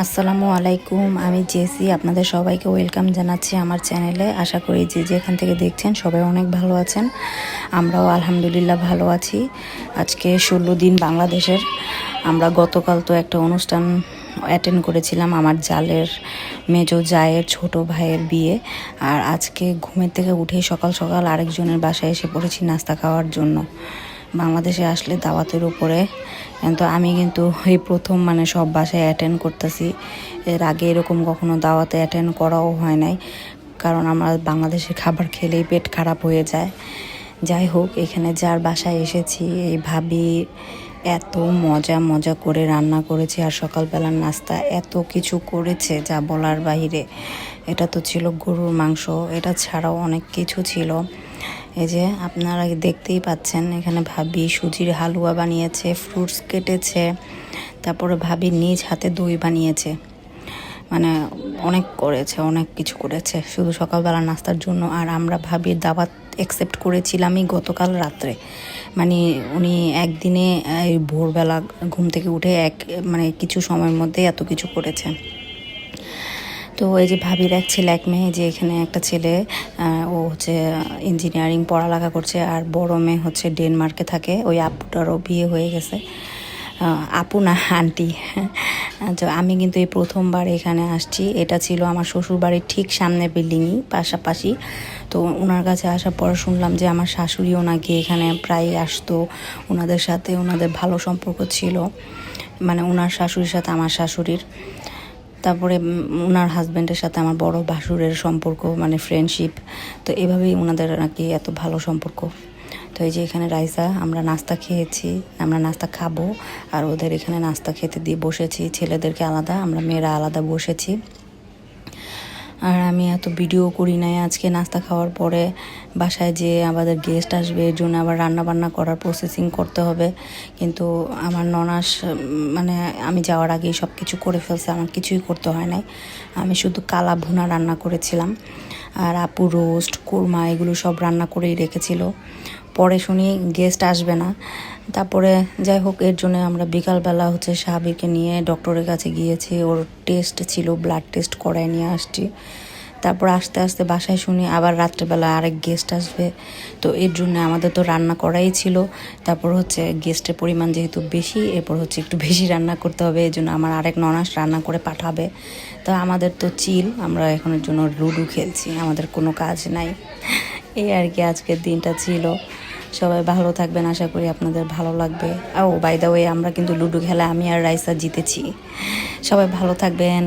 আসসালামু আলাইকুম, আমি জেসি। আপনাদের সবাইকে ওয়েলকাম জানাচ্ছি আমার চ্যানেলে। আশা করি যে যেখান থেকে দেখছেন সবাই অনেক ভালো আছেন। আমরাও আলহামদুলিল্লাহ ভালো আছি। আজকে 16 দিন বাংলাদেশের। আমরা গতকাল তো একটা অনুষ্ঠান অ্যাটেন্ড করেছিলাম, আমার জালের মেজো জায়ের ছোট ভাইয়ের বিয়ে। আর আজকে ঘুমের থেকে উঠেই সকাল সকাল আরেকজনের বাসায় এসে পড়েছি নাস্তা খাওয়ার জন্য। বাংলাদেশে আসলে দাওয়াতের উপরে, কিন্তু আমি এই প্রথম সব বাসায় অ্যাটেন্ড করতেছি। এর আগে এরকম কখনো দাওয়াতে অ্যাটেন্ড করাও হয় নাই, কারণ আমরা বাংলাদেশের খাবার খেলেই পেট খারাপ হয়ে যায়। যাই হোক, এখানে যার বাসায় এসেছি এই ভাবি এত মজা মজা করে রান্না করেছে, আর সকালবেলার নাস্তা এত কিছু করেছে যা বলার বাইরে। এটা তো ছিল গরুর মাংস, এটা ছাড়াও অনেক কিছু ছিল। এই যে আপনারা দেখতেই পাচ্ছেন, এখানে ভাবি সুজির হালুয়া বানিয়েছে, ফ্রুটস কেটেছে, তারপরে ভাবি নিজ হাতে দই বানিয়েছে। অনেক করেছে, অনেক কিছু করেছে শুধু সকালবেলা নাস্তার জন্য। আর আমরা ভাবির দাওয়াত অ্যাকসেপ্ট করেছিলামই গতকাল রাত্রে। উনি একদিনে ভোরবেলা ঘুম থেকে উঠে কিছু সময়ের মধ্যে এত কিছু করেছে। তো এই যে ভাবির এক ছেলে এক মেয়ে, যে এখানে একটা ছেলে ও হচ্ছে ইঞ্জিনিয়ারিং পড়ালেখা করছে, আর বড় মেয়ে হচ্ছে ডেনমার্কে থাকে। ওই আপুটারও বিয়ে হয়ে গেছে। আপু না, আন্টি। তো আমি কিন্তু এই প্রথমবার এখানে আসছি। এটা ছিল আমার শ্বশুর বাড়ির ঠিক সামনে বিল্ডিংই পাশাপাশি। তো ওনার কাছে আসার পর শুনলাম যে আমার শাশুড়িও নাকি এখানে প্রায় আসতো, ওনাদের সাথে ওনাদের ভালো সম্পর্ক ছিল, ওনার শাশুড়ির সাথে আমার শাশুড়ির। তারপরে ওনার হাজব্যান্ডের সাথে আমার বড় ভাসুরের সম্পর্ক, ফ্রেন্ডশিপ। তো এভাবেই ওনাদের নাকি এত ভালো সম্পর্ক। তো এই যে এখানে রাইসা আমরা নাস্তা খেয়েছি, আমরা নাস্তা খাবো, আর ওদের এখানে নাস্তা খেতে দিয়ে বসেছি। ছেলেদেরকে আলাদা, আমরা মেয়েরা আলাদা বসেছি। আর আমি এত ভিডিও করি নাই। আজকে নাস্তা খাওয়ার পরে বাসায় যে আমাদের গেস্ট আসবে, এর জন্য আবার রান্না বান্না করার প্রসেসিং করতে হবে। কিন্তু আমার ননাস আমি যাওয়ার আগেই সব কিছু করে ফেলছে, আমার কিছুই করতে হয় নাই। আমি শুধু কালা ভুনা রান্না করেছিলাম, আর আপু রোস্ট কোরমা এগুলো সব রান্না করেই রেখেছিল। পরে শুনি গেস্ট আসবে না। তারপরে যাই হোক, এর জন্য আমরা বিকালবেলা হচ্ছে সাহাবিকে নিয়ে ডক্টরের কাছে গিয়েছি। ওর টেস্ট ছিল, ব্লাড টেস্ট করায় নিয়ে আসছি। তারপর আস্তে আস্তে বাসায় শুনি আবার রাত্রেবেলা আরেক গেস্ট আসবে। তো এর জন্য আমাদের তো রান্না করাই ছিল। তারপর হচ্ছে গেস্টের পরিমাণ যেহেতু বেশি, এরপর হচ্ছে একটু বেশি রান্না করতে হবে। এই জন্য আমার আরেক ননাস রান্না করে পাঠাবে। তো আমাদের তো চিল, আমরা এখনের জন্য লুডো খেলছি, আমাদের কোনো কাজ নাই। এই আর কি আজকের দিনটা ছিল। সবাই ভালো থাকবেন, আশা করি আপনাদের ভালো লাগবে। ও বাই দ্য ওয়ে, আমরা কিন্তু লুডো খেলা আমি আর রাইসা জিতেছি। সবাই ভালো থাকবেন।